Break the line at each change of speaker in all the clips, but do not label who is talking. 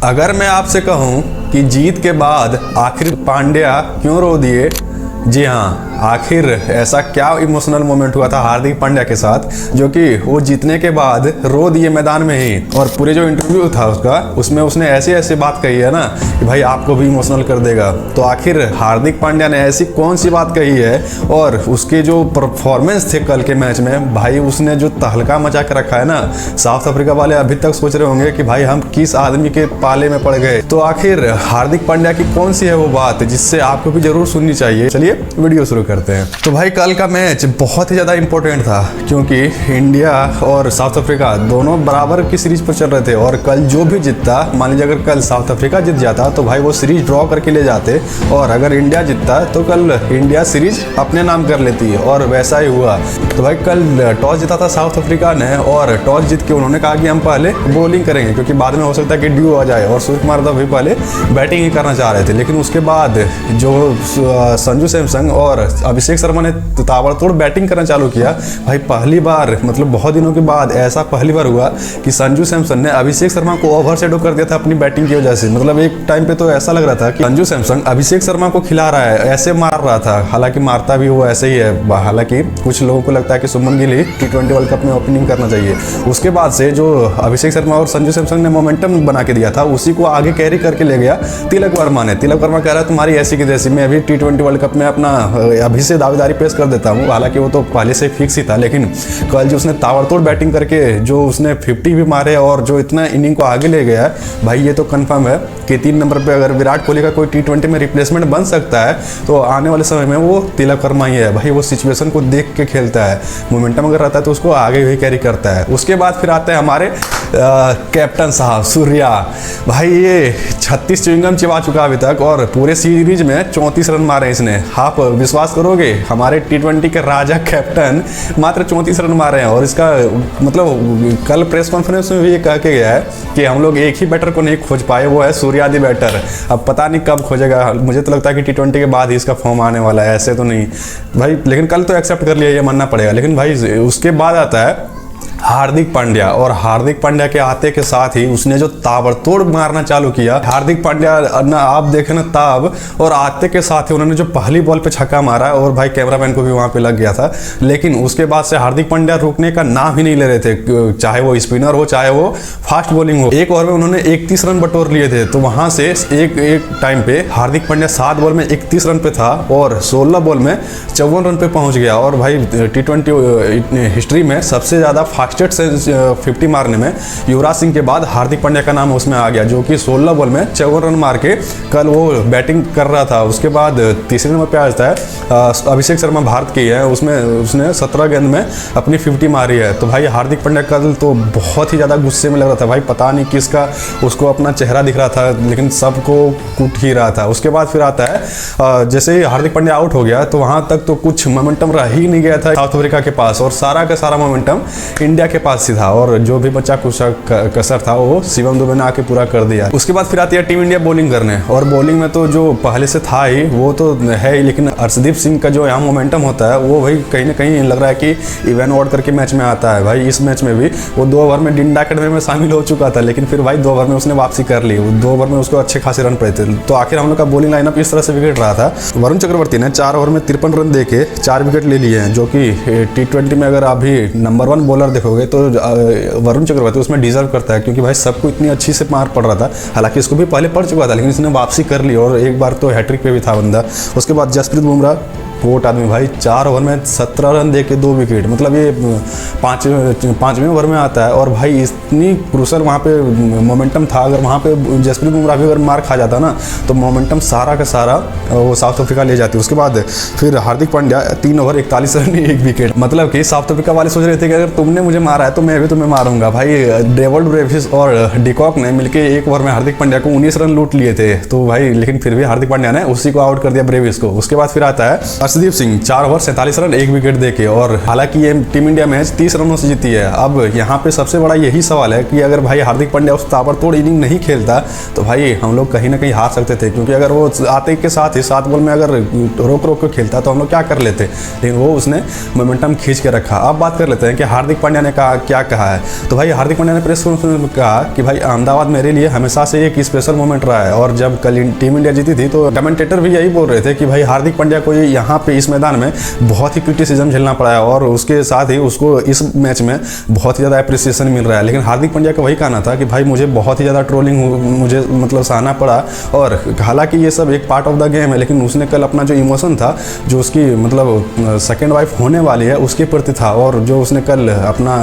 अगर मैं आपसे कहूं कि जीत के बाद आखिर पांड्या क्यों रो दिए, जी हाँ, आखिर ऐसा क्या इमोशनल मोमेंट हुआ था हार्दिक पांड्या के साथ जो कि वो जीतने के बाद रो दिए मैदान में ही। और पूरे जो इंटरव्यू था उसका, उसमें उसने ऐसी ऐसी बात कही है ना कि भाई आपको भी इमोशनल कर देगा। तो आखिर हार्दिक पांड्या ने ऐसी कौन सी बात कही है, और उसके जो परफॉर्मेंस थे कल के मैच में, भाई उसने जो तहलका मचा के रखा है ना, साउथ अफ्रीका वाले अभी तक सोच रहे होंगे कि भाई हम किस आदमी के पाले में पड़ गए। तो आखिर हार्दिक पांड्या की कौन सी है वो बात जिससे आपको भी जरूर सुननी चाहिए। चलिए वीडियो शुरू करते हैं। तो भाई कल का मैच बहुत ही ज़्यादा इंपॉर्टेंट था क्योंकि इंडिया और साउथ अफ्रीका दोनों बराबर की सीरीज पर चल रहे थे, और कल जो भी जीतता, मान लीजिए अगर कल साउथ अफ्रीका जीत जाता तो भाई वो सीरीज ड्रॉ करके ले जाते, और अगर इंडिया जीतता तो कल इंडिया सीरीज अपने नाम कर लेती है, और वैसा ही हुआ। तो भाई कल टॉस जीता था साउथ अफ्रीका ने, और टॉस जीत के उन्होंने कहा कि हम पहले बॉलिंग करेंगे क्योंकि बाद में हो सकता है कि ड्यू आ जाए, और सूर्य कुमार यादव भी पहले बैटिंग ही करना चाह रहे थे। लेकिन उसके बाद जो संजू सैमसन और अभिषेक शर्मा ने ताबड़तोड़ बैटिंग करना चालू किया। भाई पहली बार, मतलब बहुत दिनों के बाद ऐसा पहली बार हुआ कि संजू सैमसन ने अभिषेक शर्मा को ओवर शेडो कर दिया था अपनी बैटिंग की वजह से। मतलब एक टाइम पे तो ऐसा लग रहा था कि संजू सैमसन अभिषेक शर्मा को खिला रहा है, ऐसे मार रहा था। हालांकि मारता भी वो ऐसे ही है, हालांकि कुछ लोगों को लगता है कि शुभमन गिल ही T20 वर्ल्ड कप में ओपनिंग करना चाहिए। उसके बाद से जो अभिषेक शर्मा और संजू सैमसन ने मोमेंटम बना के दिया था, उसी को आगे कैरी करके ले गया तिलक वर्मा ने। तिलक वर्मा कह रहा है तुम्हारी ऐसी की जैसी, मैं अभी T20 वर्ल्ड कप में अपना अभी से दावेदारी पेश कर देता हूँ। हालांकि वो तो पहले से फिक्स ही था, लेकिन कल जो उसने ताबड़तोड़ बैटिंग करके जो उसने 50 भी मारे और जो इतना इनिंग को आगे ले गया है, भाई ये तो कंफर्म है कि 3 नंबर पे अगर विराट कोहली का कोई T20 में रिप्लेसमेंट बन सकता है तो आने वाले समय में वो तिलक वर्मा ही है। भाई वो सिचुएशन को देख के खेलता है, मोमेंटम अगर रहता है तो उसको आगे भी कैरी करता है। उसके बाद फिर आते हैं हमारे कैप्टन साहब सूर्या। भाई ये 36 च्युइंगम चिबा चुका अभी तक, और पूरे सीरीज में 34 रन मारे इसने। आप विश्वास करोगे, हमारे T20 के राजा कैप्टन मात्र 34 रन मारे हैं। और इसका मतलब कल प्रेस कॉन्फ्रेंस में भी ये कह के गया है कि हम लोग एक ही बैटर को नहीं खोज पाए, वो है सूर्यादि बैटर। अब पता नहीं कब खोजेगा, मुझे तो लगता है कि T20 के बाद ही इसका फॉर्म आने वाला है, ऐसे तो नहीं भाई। लेकिन कल तो एक्सेप्ट कर लिया, ये मानना पड़ेगा। लेकिन भाई उसके बाद आता है हार्दिक पांड्या, और हार्दिक पांड्या के आते के साथ ही उसने जो ताबड़तोड़ मारना चालू किया। हार्दिक पांड्या ना आप देखें ना ताब, और आते के साथ ही उन्होंने जो पहली बॉल पे छक्का मारा, और भाई कैमरामैन को भी वहां पे लग गया था। लेकिन उसके बाद से हार्दिक पांड्या रुकने का नाम ही नहीं ले रहे थे, चाहे वो स्पिनर हो चाहे वो फास्ट बॉलिंग हो। एक ओवर में उन्होंने 31 रन बटोर लिए थे। तो वहां से एक टाइम पे हार्दिक पांड्या 7 बॉल में 31 रन पे था, और 16 बॉल में 54 रन पे पहुंच गया। और भाई T20 हिस्ट्री में सबसे ज्यादा फास्टेस्ट से 50 मारने में युवराज सिंह के बाद हार्दिक पांड्या का नाम उसमें आ गया, जो कि 16 बॉल में 54 रन मार के कल वो बैटिंग कर रहा था। उसके बाद तीसरे नंबर पे आता है अभिषेक शर्मा, भारत की है, उसमें उसने 17 गेंद में अपनी 50 मारी है। तो भाई हार्दिक पांड्या कल तो बहुत ही ज़्यादा गुस्से में लग रहा था। भाई पता नहीं किसका उसको अपना चेहरा दिख रहा था, लेकिन सबको कूट ही रहा था। उसके बाद फिर आता है जैसे ही हार्दिक पांड्या आउट हो गया तो वहाँ तक तो कुछ मोमेंटम रह ही नहीं गया था साउथ अफ्रीका के पास, और सारा का सारा मोमेंटम इंडिया के पास ही था। और जो भी बच्चा कुछ कसर था वो शिवम दुबे ने आके पूरा कर दिया। उसके बाद फिर आती है टीम इंडिया बॉलिंग करने, और बॉलिंग में तो जो पहले से था ही वो तो है ही, लेकिन अर्शदीप सिंह का जो यहाँ मोमेंटम होता है वो भाई कहीं ना कहीं लग रहा है कि इवन आउट करके मैच में आता है। भाई इस मैच में भी वो 2 ओवर में डिंडा अकेडमी में शामिल हो चुका था, लेकिन फिर भाई 2 ओवर में उसने वापसी कर ली। 2 ओवर में उसको अच्छे खासे रन पड़े थे। तो आखिर हम लोग का बॉलिंग लाइनअप इस तरह से विकेट रहा था। वरुण चक्रवर्ती ने 4 ओवर में 53 रन देके 4 विकेट ले लिए हैं, जो कि T20 में अगर अभी नंबर 1 बॉलर देखोगे तो वरुण चक्रवर्ती उसमें डिजर्व करता है, क्योंकि भाई सबको इतनी अच्छी से मार पड़ रहा था। हालांकि इसको भी पहले पड़ चुका था, लेकिन इसने वापसी कर ली, और एक बार तो हैट्रिक पे भी था बंदा। उसके बाद जसप्रीत बुमराह कोट आदमी, भाई 4 ओवर में 17 रन देके 2 विकेट, मतलब ये 5वें ओवर में आता है। और भाई इतनी क्रूशल वहाँ पे मोमेंटम था, अगर वहाँ पे जसप्रीत बुमराह भी अगर मार खा जाता ना तो मोमेंटम सारा का सारा वो साउथ अफ्रीका ले जाती। उसके बाद फिर Hardik Pandya 3 over 41 run 1 wicket, मतलब कि साउथ अफ्रीका वाले सोच रहे थे कि अगर तुमने मुझे मारा है तो मैं भी तुम्हें मारूंगा। भाई डेविड ब्रेविस और डिकॉक ने मिलकर 1 ओवर में हार्दिक पांड्या को 19 रन लूट लिए थे। तो भाई लेकिन फिर भी हार्दिक पांड्या ने उसी को आउट कर दिया, ब्रेविस को। उसके बाद फिर आता है Arshdeep Singh 4 over 47 run 1 wicket देके, और हालांकि ये टीम इंडिया मैच 30 रनों से जीती है। अब यहाँ पे सबसे बड़ा यही सवाल है कि अगर भाई हार्दिक पांड्या उस ताबड़तोड़ इनिंग नहीं खेलता तो भाई हम लोग कहीं ना कहीं हार सकते थे, क्योंकि अगर वो आते के साथ ही 7 बॉल में अगर रोक के खेलता तो हम लोग क्या कर लेते, लेकिन वो उसने मोमेंटम खींच के रखा। अब बात कर लेते हैं कि हार्दिक पांड्या ने क्या कहा है। तो भाई हार्दिक पांड्या ने प्रेस कॉन्फ्रेंस में कहा कि भाई अहमदाबाद मेरे लिए हमेशा से एक स्पेशल मोमेंट रहा है, और जब कल टीम इंडिया जीती थी तो कमेंटेटर भी यही बोल रहे थे कि भाई हार्दिक पांड्या को यहाँ पे इस मैदान में बहुत ही क्रिटिसिज्म झेलना पड़ा है, और उसके साथ ही उसको इस मैच में बहुत ही ज़्यादा अप्रिसिएशन मिल रहा है। लेकिन हार्दिक पांड्या का वही कहना था कि भाई मुझे बहुत ही ज़्यादा ट्रोलिंग मुझे मतलब सहना पड़ा, और हालांकि ये सब एक पार्ट ऑफ द गेम है, लेकिन उसने कल अपना जो इमोशन था, जो उसकी मतलब सेकेंड वाइफ होने वाली है उसके प्रति था, और जो उसने कल अपना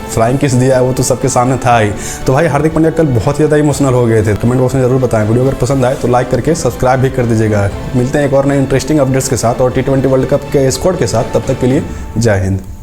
फ्लाइंग किस दिया है वो तो सबके सामने था ही। तो भाई हार्दिक पांड्या कल बहुत ही ज़्यादा इमोशनल हो गए थे। कमेंट बॉक्स में जरूर बताएं। वीडियो अगर पसंद आए तो लाइक करके सब्सक्राइब भी कर दीजिएगा। मिलते हैं एक और नए इंटरेस्टिंग अपडेट्स के साथ और T20 वर्ल्ड कप के स्क्वाड के साथ। तब तक के लिए जय हिंद।